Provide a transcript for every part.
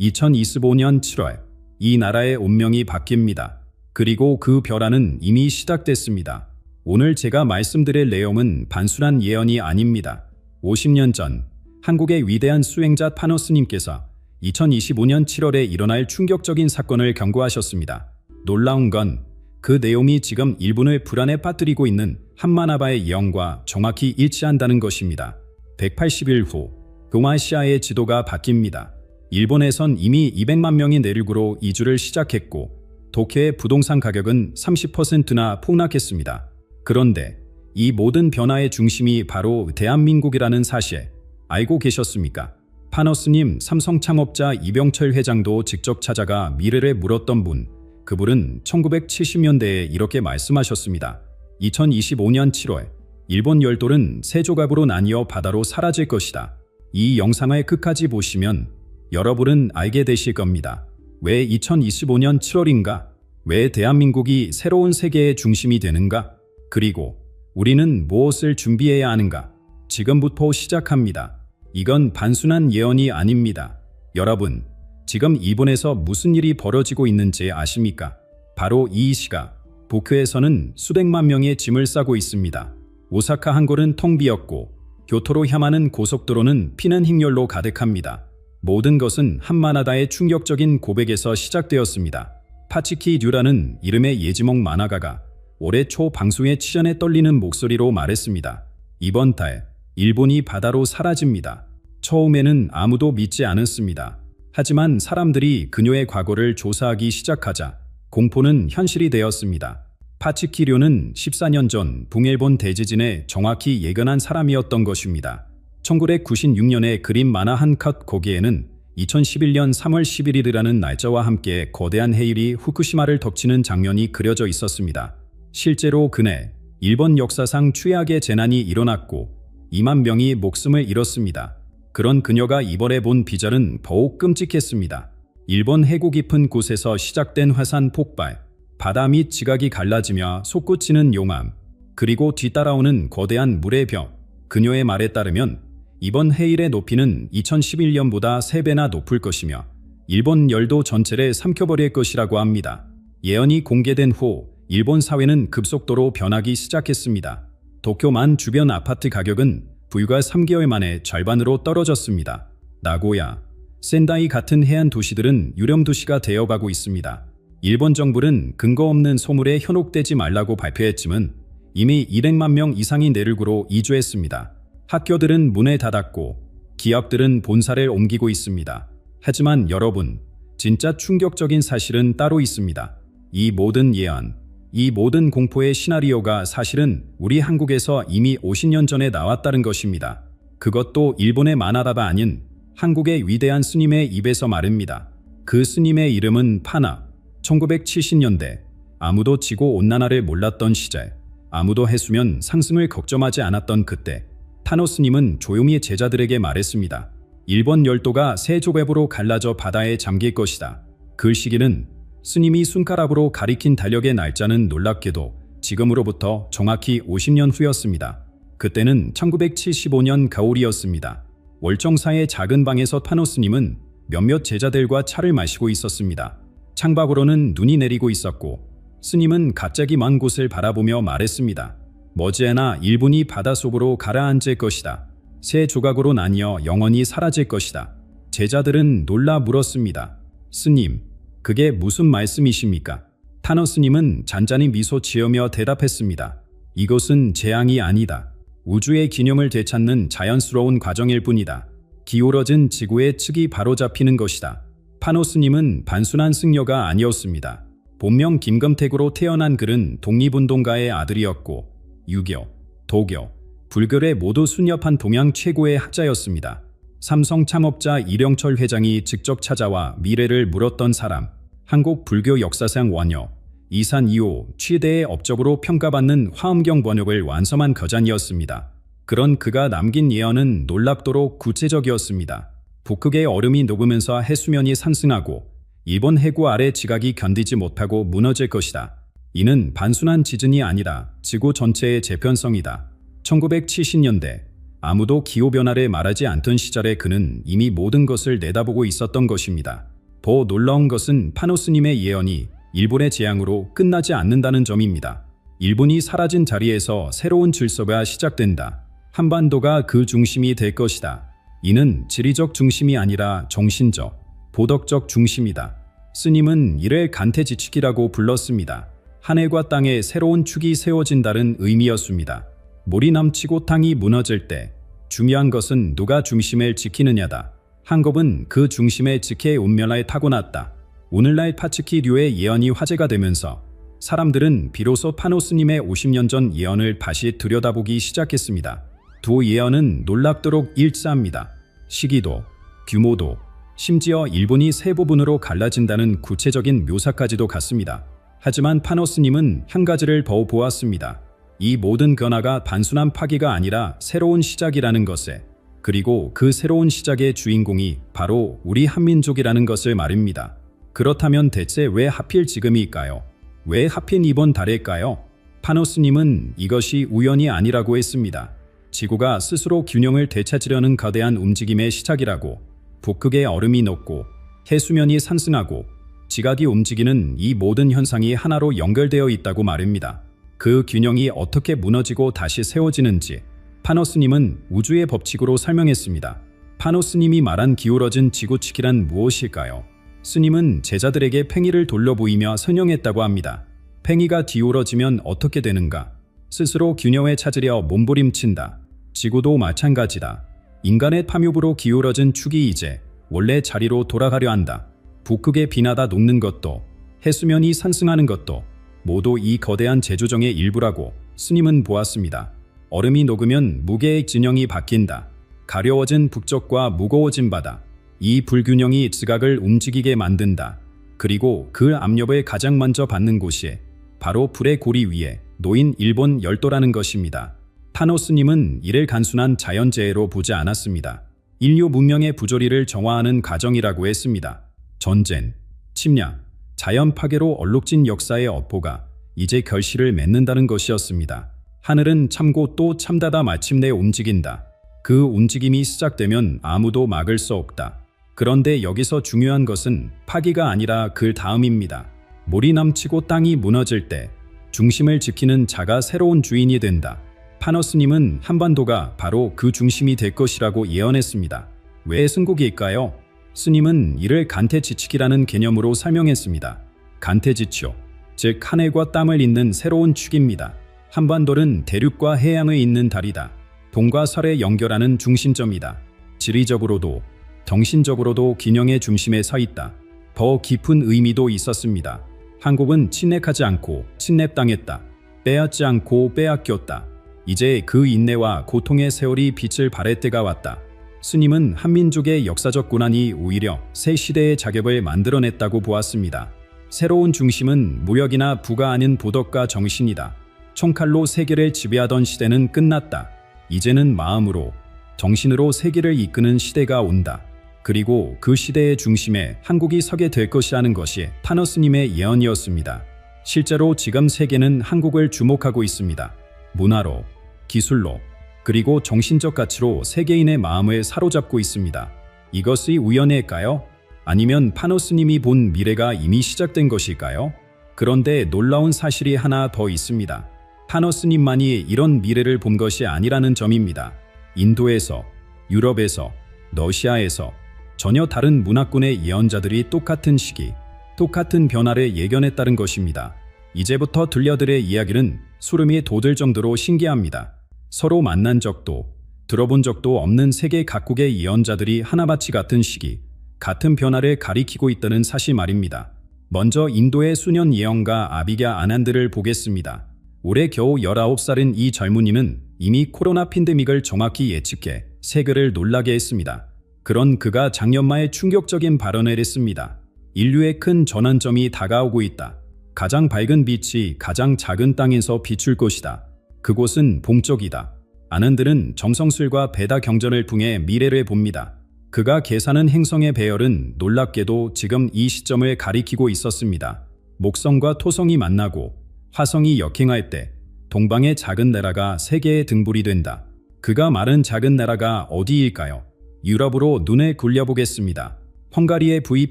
2025년 7월 이 나라의 운명이 바뀝니다. 그리고 그 변화는 이미 시작됐습니다. 오늘 제가 말씀드릴 내용은 단순한 예언이 아닙니다. 50년 전 한국의 위대한 수행자 타노스님께서 2025년 7월에 일어날 충격적인 사건을 경고하셨습니다. 놀라운 건 그 내용이 지금 일본을 불안에 빠뜨리고 있는 한마나바의 예언과 정확히 일치한다는 것입니다. 180일 후 동아시아의 지도가 바뀝니다. 일본에선 이미 200만 명이 내륙으로 이주를 시작했고 도쿄의 부동산 가격은 30%나 폭락했습니다. 그런데 이 모든 변화의 중심이 바로 대한민국이라는 사실 알고 계셨습니까? 타노스님, 삼성 창업자 이병철 회장도 직접 찾아가 미래를 물었던 분, 그분은 1970년대에 이렇게 말씀하셨습니다. 2025년 7월 일본 열돌은 세 조각으로 나뉘어 바다로 사라질 것이다. 이 영상을 끝까지 보시면 여러분은 알게 되실 겁니다. 왜 2025년 7월인가? 왜 대한민국이 새로운 세계의 중심이 되는가? 그리고 우리는 무엇을 준비해야 하는가? 지금부터 시작합니다. 이건 단순한 예언이 아닙니다. 여러분, 지금 일본에서 무슨 일이 벌어지고 있는지 아십니까? 바로 이 시각, 도쿄에서는 수백만 명의 짐을 싸고 있습니다. 오사카 항구는 텅 비었고 교토로 향하는 고속도로는 피는 흰열로 가득합니다. 모든 것은 한마나다의 충격적인 고백에서 시작되었습니다. 파치키 류라는 이름의 예지몽 만화가가 올해 초 방송에 치전에 떨리는 목소리로 말했습니다. 이번 달 일본이 바다로 사라집니다. 처음에는 아무도 믿지 않았습니다. 하지만 사람들이 그녀의 과거를 조사하기 시작하자 공포는 현실이 되었습니다. 파치키 류는 14년 전 북일본 대지진에 정확히 예견한 사람이었던 것입니다. 1996년에 그린 만화 한 컷 거기에는 2011년 3월 11일이라는 날짜와 함께 거대한 해일이 후쿠시마를 덮치는 장면이 그려져 있었습니다. 실제로 그날 일본 역사상 최악의 재난이 일어났고 2만 명이 목숨을 잃었습니다. 그런 그녀가 이번에 본 비전은 더욱 끔찍했습니다. 일본 해구 깊은 곳에서 시작된 화산 폭발, 바다 및 지각이 갈라지며 솟구치는 용암, 그리고 뒤따라오는 거대한 물의 벽. 그녀의 말에 따르면 이번 해일의 높이는 2011년보다 3배나 높을 것이며 일본 열도 전체를 삼켜버릴 것이라고 합니다. 예언이 공개된 후 일본 사회는 급속도로 변하기 시작했습니다. 도쿄만 주변 아파트 가격은 불과 3개월 만에 절반으로 떨어졌습니다. 나고야, 센다이 같은 해안 도시들은 유령 도시가 되어가고 있습니다. 일본 정부는 근거 없는 소문에 현혹되지 말라고 발표했지만 이미 200만 명 이상이 내륙으로 이주했습니다. 학교들은 문을 닫았고 기업들은 본사를 옮기고 있습니다. 하지만 여러분, 진짜 충격적인 사실은 따로 있습니다. 이 모든 예언, 이 모든 공포의 시나리오가 사실은 우리 한국에서 이미 50년 전에 나왔다는 것입니다. 그것도 일본의 만화다가 아닌 한국의 위대한 스님의 입에서 말입니다. 그 스님의 이름은 파나. 1970년대 아무도 지구온난화를 몰랐던 시절, 아무도 해수면 상승을 걱정하지 않았던 그때 타노스님은 조용히 제자들에게 말했습니다. 일본 열도가 세 조각으로 갈라져 바다에 잠길 것이다. 그 시기는 스님이 손가락으로 가리킨 달력의 날짜는 놀랍게도 지금으로부터 정확히 50년 후였습니다. 그때는 1975년 가을이었습니다. 월정사의 작은 방에서 타노스님은 몇몇 제자들과 차를 마시고 있었습니다. 창밖으로는 눈이 내리고 있었고 스님은 갑자기 먼 곳을 바라보며 말했습니다. 머지않아 일본이 바닷속으로 가라앉을 것이다. 세 조각으로 나뉘어 영원히 사라질 것이다. 제자들은 놀라 물었습니다. 스님, 그게 무슨 말씀이십니까? 타노스님은 잔잔히 미소 지으며 대답했습니다. 이것은 재앙이 아니다. 우주의 균형을 되찾는 자연스러운 과정일 뿐이다. 기울어진 지구의 측이 바로잡히는 것이다. 타노스님은 단순한 승려가 아니었습니다. 본명 김금택으로 태어난 그는 독립운동가의 아들이었고 유교, 도교, 불교를 모두 순nhập한 동양 최고의 학자였습니다. 삼성 창업자 이병철 회장이 직접 찾아와 미래를 물었던 사람, 한국 불교 역사상 원효, 이산 이후 최대의 업적으로 평가받는 화엄경 번역을 완성한 거장이었습니다. 그런 그가 남긴 예언은 놀랍도록 구체적이었습니다. 북극의 얼음이 녹으면서 해수면이 상승하고 일본 해구 아래 지각이 견디지 못하고 무너질 것이다. 이는 단순한 지진이 아니라 지구 전체의 재편성이다. 1970년대 아무도 기후변화를 말하지 않던 시절에 그는 이미 모든 것을 내다보고 있었던 것입니다. 더 놀라운 것은 파노스님의 예언이 일본의 재앙으로 끝나지 않는다는 점입니다. 일본이 사라진 자리에서 새로운 질서가 시작된다. 한반도가 그 중심이 될 것이다. 이는 지리적 중심이 아니라 정신적, 도덕적 중심이다. 스님은 이를 간태지축이라고 불렀습니다. 하늘과 땅에 새로운 축이 세워진다는 의미였습니다. 물이 넘치고 땅이 무너질 때 중요한 것은 누가 중심을 지키느냐다. 한국은 그 중심을 지켜 운명을 타고났다. 오늘날 파츠키류의 예언이 화제가 되면서 사람들은 비로소 파노스님의 50년 전 예언을 다시 들여다보기 시작했습니다. 두 예언은 놀랍도록 일치합니다. 시기도, 규모도, 심지어 일본이 세 부분으로 갈라진다는 구체적인 묘사까지도 같습니다. 하지만 파노스님은 한 가지를 더 보았습니다. 이 모든 변화가 단순한 파기가 아니라 새로운 시작이라는 것에, 그리고 그 새로운 시작의 주인공이 바로 우리 한민족이라는 것을 말입니다. 그렇다면 대체 왜 하필 지금일까요? 왜 하필 이번 달일까요? 파노스님은 이것이 우연이 아니라고 했습니다. 지구가 스스로 균형을 되찾으려는 거대한 움직임의 시작이라고. 북극의 얼음이 녹고 해수면이 상승하고 지각이 움직이는 이 모든 현상이 하나로 연결되어 있다고 말입니다. 그 균형이 어떻게 무너지고 다시 세워지는지 파노스님은 우주의 법칙으로 설명했습니다. 파노스님이 말한 기울어진 지구축이란 무엇일까요? 스님은 제자들에게 팽이를 돌려 보이며 설명했다고 합니다. 팽이가 기울어지면 어떻게 되는가? 스스로 균형을 찾으려 몸부림친다. 지구도 마찬가지다. 인간의 탐욕으로 기울어진 축이 이제 원래 자리로 돌아가려 한다. 북극의 비나다 녹는 것도, 해수면이 상승하는 것도 모두 이 거대한 재조정의 일부라고 스님은 보았습니다. 얼음이 녹으면 무게의 균형이 바뀐다. 가려워진 북쪽과 무거워진 바다. 이 불균형이 지각을 움직이게 만든다. 그리고 그 압력을 가장 먼저 받는 곳이 바로 불의 고리 위에 놓인 일본 열도라는 것입니다. 파노스님은 이를 단순한 자연재해로 보지 않았습니다. 인류 문명의 부조리를 정화하는 과정이라고 했습니다. 전쟁, 침략, 자연 파괴로 얼룩진 역사의 업보가 이제 결실을 맺는다는 것이었습니다. 하늘은 참고 또 참다다 마침내 움직인다. 그 움직임이 시작되면 아무도 막을 수 없다. 그런데 여기서 중요한 것은 파기가 아니라 그 다음입니다. 물이 넘치고 땅이 무너질 때 중심을 지키는 자가 새로운 주인이 된다. 파노스님은 한반도가 바로 그 중심이 될 것이라고 예언했습니다. 왜 승국일까요? 스님은 이를 간태지축이라는 개념으로 설명했습니다. 간태지축, 즉 하늘과 땀을 잇는 새로운 축입니다. 한반도는 대륙과 해양에 있는 다리다. 동과 서를 연결하는 중심점이다. 지리적으로도 정신적으로도 균형의 중심에 서 있다. 더 깊은 의미도 있었습니다. 한국은 침략하지 않고 침략당했다. 빼앗지 않고 빼앗겼다. 이제 그 인내와 고통의 세월이 빛을 발할 때가 왔다. 스님은 한민족의 역사적 고난이 오히려 새 시대의 자격을 만들어냈다고 보았습니다. 새로운 중심은 무력이나 부가 아닌 도덕과 정신이다. 총칼로 세계를 지배하던 시대는 끝났다. 이제는 마음으로, 정신으로 세계를 이끄는 시대가 온다. 그리고 그 시대의 중심에 한국이 서게 될 것이라는 것이 파노스님의 예언이었습니다. 실제로 지금 세계는 한국을 주목하고 있습니다. 문화로, 기술로, 그리고 정신적 가치로 세계인의 마음을 사로잡고 있습니다. 이것이 우연일까요? 아니면 파노스님이 본 미래가 이미 시작된 것일까요? 그런데 놀라운 사실이 하나 더 있습니다. 파노스님만이 이런 미래를 본 것이 아니라는 점입니다. 인도에서, 유럽에서, 러시아에서 전혀 다른 문화권의 예언자들이 똑같은 시기, 똑같은 변화를 예견했다는 것입니다. 이제부터 들려드릴 이야기는 소름이 돋을 정도로 신기합니다. 서로 만난 적도, 들어본 적도 없는 세계 각국의 예언자들이 하나같이 같은 시기, 같은 변화를 가리키고 있다는 사실 말입니다. 먼저 인도의 수년 예언가 아비갸 아난드를 보겠습니다. 올해 겨우 19살인 이 젊은이는 이미 코로나 팬데믹을 정확히 예측해 세계를 놀라게 했습니다. 그런 그가 작년 말 충격적인 발언을 했습니다. 인류의 큰 전환점이 다가오고 있다. 가장 밝은 빛이 가장 작은 땅에서 비출 것이다. 그곳은 동쪽이다. 아난드는 점성술과 베다 경전을 통해 미래를 봅니다. 그가 계산한 행성의 배열은 놀랍게도 지금 이 시점을 가리키고 있었습니다. 목성과 토성이 만나고 화성이 역행할 때 동방의 작은 나라가 세계의 등불이 된다. 그가 말한 작은 나라가 어디일까요? 유럽으로 눈에 굴려보겠습니다. 헝가리의 V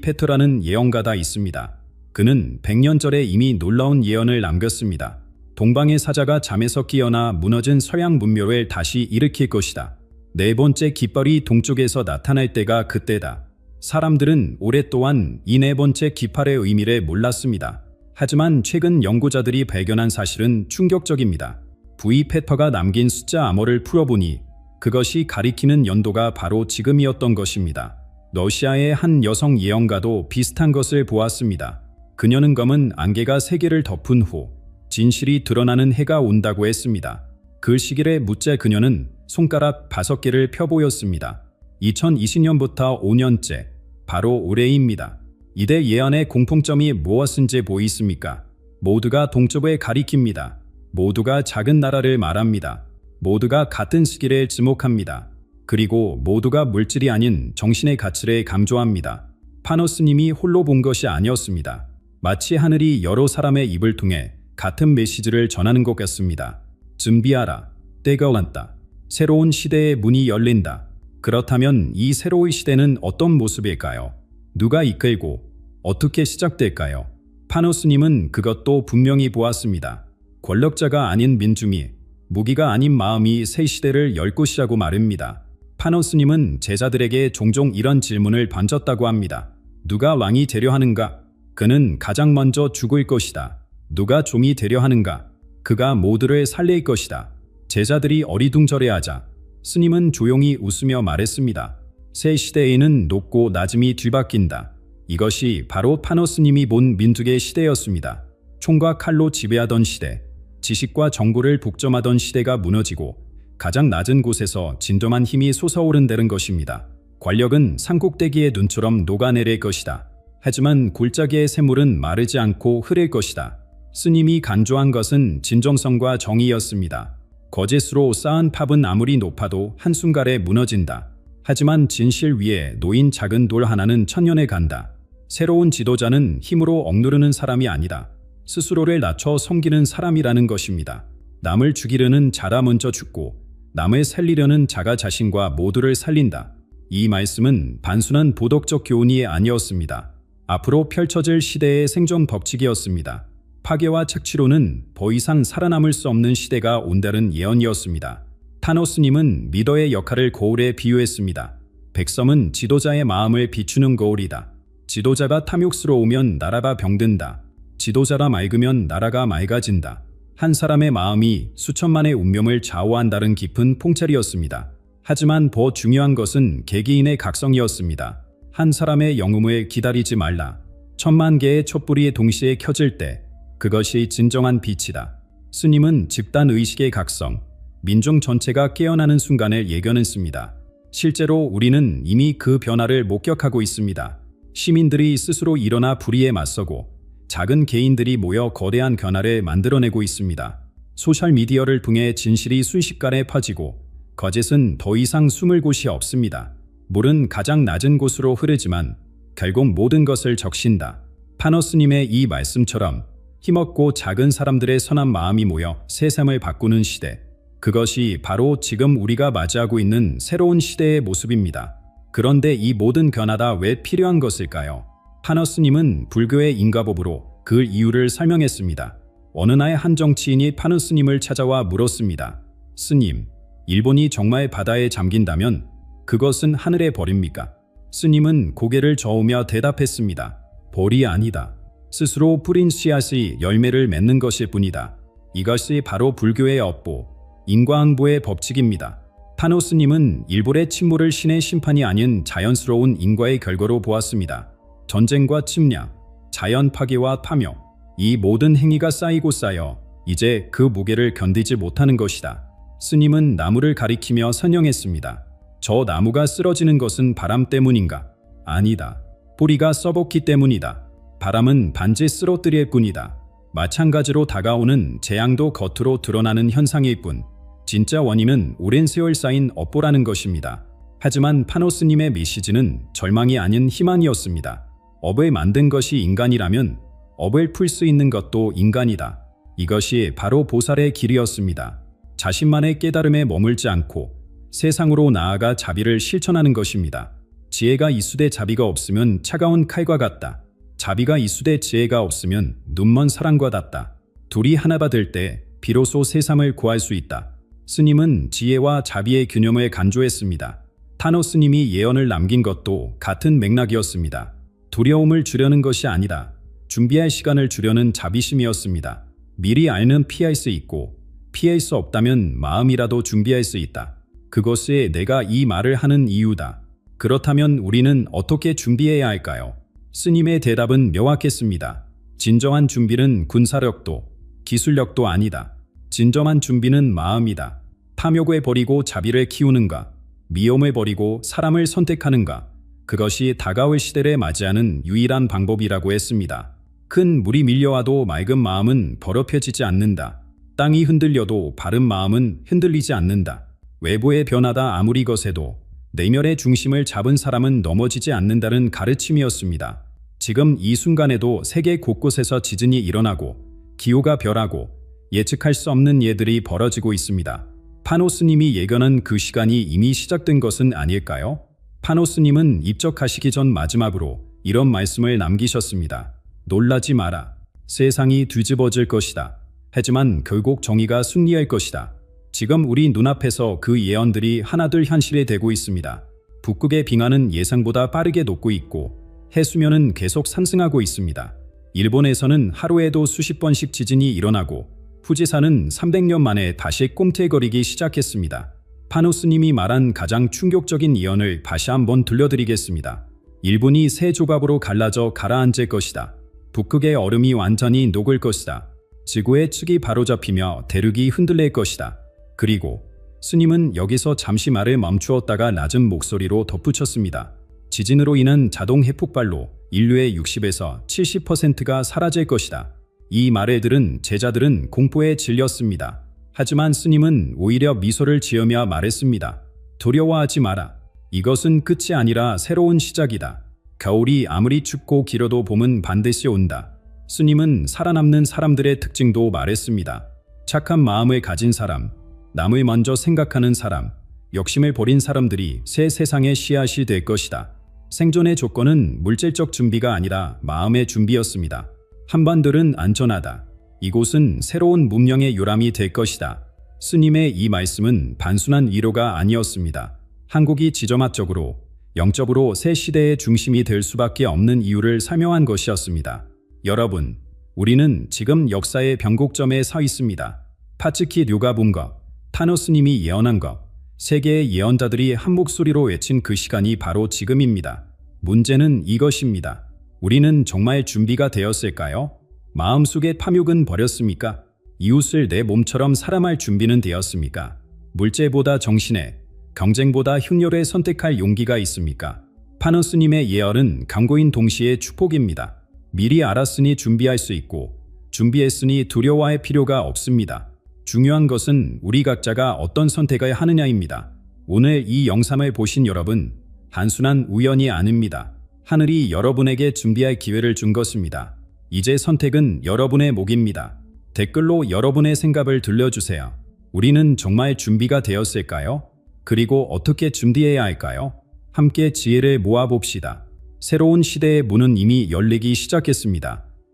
페터라는 예언가가 있습니다. 그는 100년 전에 이미 놀라운 예언을 남겼습니다. 동방의 사자가 잠에서 깨어나 무너진 서양 문명을 다시 일으킬 것이다. 네 번째 깃발이 동쪽에서 나타날 때가 그때다. 사람들은 오랫동안 이 네 번째 깃발의 의미를 몰랐습니다. 하지만 최근 연구자들이 발견한 사실은 충격적입니다. V 페터가 남긴 숫자 암호를 풀어보니 그것이 가리키는 연도가 바로 지금이었던 것입니다. 러시아의 한 여성 예언가도 비슷한 것을 보았습니다. 그녀는 검은 안개가 세계를 덮은 후 진실이 드러나는 해가 온다고 했습니다. 그 시기를 묻자 그녀는 손가락 5개를 펴보였습니다. 2020년부터 5년째, 바로 올해입니다. 이대 예언의 공통점이 무엇인지 보이십니까? 모두가 동쪽을 가리킵니다. 모두가 작은 나라를 말합니다. 모두가 같은 시기를 지목합니다. 그리고 모두가 물질이 아닌 정신의 가치를 강조합니다. 파노스님이 홀로 본 것이 아니었습니다. 마치 하늘이 여러 사람의 입을 통해 같은 메시지를 전하는 것 같습니다. 준비하라. 때가 왔다. 새로운 시대의 문이 열린다. 그렇다면 이 새로운 시대는 어떤 모습일까요? 누가 이끌고 어떻게 시작될까요? 파노스님은 그것도 분명히 보았습니다. 권력자가 아닌 민중이, 무기가 아닌 마음이 새 시대를 열 것이라고 말합니다. 파노스님은 제자들에게 종종 이런 질문을 던졌다고 합니다. 누가 왕이 되려 하는가? 그는 가장 먼저 죽을 것이다. 누가 종이 되려 하는가? 그가 모두를 살릴 것이다. 제자들이 어리둥절해하자 스님은 조용히 웃으며 말했습니다. 새 시대에는 높고 낮음이 뒤바뀐다. 이것이 바로 파노스님이 본 민족의 시대였습니다. 총과 칼로 지배하던 시대, 지식과 정보를 독점하던 시대가 무너지고 가장 낮은 곳에서 진정한 힘이 솟아오른다는 것입니다. 권력은 산꼭대기의 눈처럼 녹아내릴 것이다. 하지만 골짜기의 샘물은 마르지 않고 흐를 것이다. 스님이 간주한 것은 진정성과 정의였습니다. 거짓으로 쌓은 탑은 아무리 높아도 한순간에 무너진다. 하지만 진실 위에 놓인 작은 돌 하나는 천년에 간다. 새로운 지도자는 힘으로 억누르는 사람이 아니다. 스스로를 낮춰 섬기는 사람이라는 것입니다. 남을 죽이려는 자라 먼저 죽고 남을 살리려는 자가 자신과 모두를 살린다. 이 말씀은 단순한 도덕적 교훈이 아니었습니다. 앞으로 펼쳐질 시대의 생존 법칙이었습니다. 파괴와 착취로는 더 이상 살아남을 수 없는 시대가 온다는 예언이었습니다. 타노스님은 리더의 역할을 거울에 비유했습니다. 백성은 지도자의 마음을 비추는 거울이다. 지도자가 탐욕스러우면 나라가 병든다. 지도자가 맑으면 나라가 맑아진다. 한 사람의 마음이 수천만의 운명을 좌우한다는 깊은 통찰이었습니다. 하지만 더 중요한 것은 개개인의 각성이었습니다. 한 사람의 영웅을 기다리지 말라. 1000만 개의 촛불이 동시에 켜질 때 그것이 진정한 빛이다. 스님은 집단의식의 각성, 민중 전체가 깨어나는 순간을 예견했습니다. 실제로 우리는 이미 그 변화를 목격하고 있습니다. 시민들이 스스로 일어나 불의에 맞서고 작은 개인들이 모여 거대한 변화를 만들어내고 있습니다. 소셜미디어를 통해 진실이 순식간에 퍼지고 거짓은 더 이상 숨을 곳이 없습니다. 물은 가장 낮은 곳으로 흐르지만 결국 모든 것을 적신다. 파노스님의 이 말씀처럼 힘없고 작은 사람들의 선한 마음이 모여 세상을 바꾸는 시대. 그것이 바로 지금 우리가 맞이하고 있는 새로운 시대의 모습입니다. 그런데 이 모든 변화가 왜 필요한 것일까요? 파노스님은 불교의 인과법으로 그 이유를 설명했습니다. 어느 날 한 정치인이 파노스님을 찾아와 물었습니다. 스님, 일본이 정말 바다에 잠긴다면 그것은 하늘의 벌입니까? 스님은 고개를 저으며 대답했습니다. 벌이 아니다. 스스로 뿌린 씨앗이 열매를 맺는 것일 뿐이다. 이것이 바로 불교의 업보, 인과응보의 법칙입니다. 파노스님은 일본의 침몰을 신의 심판이 아닌 자연스러운 인과의 결과로 보았습니다. 전쟁과 침략, 자연 파괴와 파멸, 이 모든 행위가 쌓이고 쌓여 이제 그 무게를 견디지 못하는 것이다. 스님은 나무를 가리키며 선영했습니다. 저 나무가 쓰러지는 것은 바람 때문인가? 아니다. 뿌리가 썩었기 때문이다. 바람은 반지 쓰러뜨릴 뿐이다. 마찬가지로 다가오는 재앙도 겉으로 드러나는 현상일 뿐, 진짜 원인은 오랜 세월 쌓인 업보라는 것입니다. 하지만 파노스님의 메시지는 절망이 아닌 희망이었습니다. 업을 만든 것이 인간이라면 업을 풀 수 있는 것도 인간이다. 이것이 바로 보살의 길이었습니다. 자신만의 깨달음에 머물지 않고 세상으로 나아가 자비를 실천하는 것입니다. 지혜가 이수되 자비가 없으면 차가운 칼과 같다. 자비가 이수되 지혜가 없으면 눈먼 사랑과 같다. 둘이 하나 받을 때 비로소 세상을 구할 수 있다. 스님은 지혜와 자비의 균형을 강조했습니다. 타노 스님이 예언을 남긴 것도 같은 맥락이었습니다. 두려움을 주려는 것이 아니라 준비할 시간을 주려는 자비심이었습니다. 미리 알면 피할 수 있고 피할 수 없다면 마음이라도 준비할 수 있다. 그것이 내가 이 말을 하는 이유다. 그렇다면 우리는 어떻게 준비해야 할까요? 스님의 대답은 명확했습니다. 진정한 준비는 군사력도 기술력도 아니다. 진정한 준비는 마음이다. 탐욕을 버리고 자비를 키우는가, 미움을 버리고 사람을 선택하는가, 그것이 다가올 시대를 맞이하는 유일한 방법이라고 했습니다. 큰 물이 밀려와도 맑은 마음은 더럽혀지지 않는다. 땅이 흔들려도 바른 마음은 흔들리지 않는다. 외부의 변화다 아무리 거세도 내면의 중심을 잡은 사람은 넘어지지 않는다는 가르침이었습니다. 지금 이 순간에도 세계 곳곳에서 지진이 일어나고 기후가 변하고 예측할 수 없는 일들이 벌어지고 있습니다. 파노 스님이 예견한 그 시간이 이미 시작된 것은 아닐까요? 파노 스님은 입적하시기 전 마지막으로 이런 말씀을 남기셨습니다. 놀라지 마라. 세상이 뒤집어질 것이다. 하지만 결국 정의가 승리할 것이다. 지금 우리 눈앞에서 그 예언들이 하나둘 현실이 되고 있습니다. 북극의 빙하는 예상보다 빠르게 녹고 있고 해수면은 계속 상승하고 있습니다. 일본에서는 하루에도 수십 번씩 지진이 일어나고 후지산은 300년 만에 다시 꿈틀거리기 시작했습니다. 파노 스님이 말한 가장 충격적인 예언을 다시 한번 들려드리겠습니다. 일본이 세 조각으로 갈라져 가라앉을 것이다. 북극의 얼음이 완전히 녹을 것이다. 지구의 축이 바로잡히며 대륙이 흔들릴 것이다. 그리고 스님은 여기서 잠시 말을 멈추었다가 낮은 목소리로 덧붙였습니다. 지진으로 인한 자동 핵폭발로 인류의 60에서 70%가 사라질 것이다. 이 말을 들은 제자들은 공포에 질렸습니다. 하지만 스님은 오히려 미소를 지으며 말했습니다. 두려워하지 마라. 이것은 끝이 아니라 새로운 시작이다. 겨울이 아무리 춥고 길어도 봄은 반드시 온다. 스님은 살아남는 사람들의 특징도 말했습니다. 착한 마음을 가진 사람, 남을 먼저 생각하는 사람, 욕심을 버린 사람들이 새 세상의 씨앗이 될 것이다. 생존의 조건은 물질적 준비가 아니라 마음의 준비였습니다. 한반도는 안전하다. 이곳은 새로운 문명의 요람이 될 것이다. 스님의 이 말씀은 단순한 위로가 아니었습니다. 한국이 지정학적으로, 영적으로 새 시대의 중심이 될 수밖에 없는 이유를 설명한 것이었습니다. 여러분, 우리는 지금 역사의 변곡점에 서 있습니다. 파츠키 류가분과 타노 스님이 예언한 것, 세계의 예언자들이 한 목소리로 외친 그 시간이 바로 지금입니다. 문제는 이것입니다. 우리는 정말 준비가 되었을까요? 마음속의 탐욕은 버렸습니까? 이웃을 내 몸처럼 사랑할 준비는 되었습니까? 물질보다 정신에, 경쟁보다 흉열에 선택할 용기가 있습니까? 파노 스님의 예언은 강고인 동시에 축복입니다. 미리 알았으니 준비할 수 있고 준비했으니 두려워할 필요가 없습니다. 중요한 것은 우리 각자가 어떤 선택을 하느냐입니다. 오늘 이 영상을 보신 여러분, 단순한 우연이 아닙니다. 하늘이 여러분에게 준비할 기회를 준 것입니다. 이제 선택은 여러분의 몫입니다. 댓글로 여러분의 생각을 들려주세요. 우리는 정말 준비가 되었을까요? 그리고 어떻게 준비해야 할까요? 함께 지혜를 모아봅시다. 새로운 시대의 문은 이미 열리기 시작했습니다.